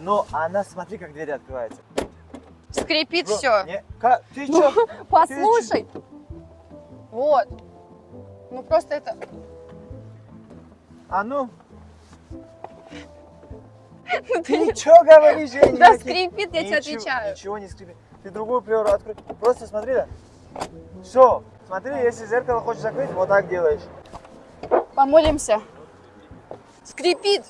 Но она, смотри, как дверь открывается. Скрипит Бро, все. не, ты чё? Послушай. Вот. Ну просто это... А ну, Ну, ты чё говоришь, Женя? Да скрипит, я тебе отвечаю. Ничего не скрипит. Ты другую приору открой. Просто смотри, да. Все, смотри, если зеркало хочешь закрыть, вот так делаешь. Помолимся. Скрипит.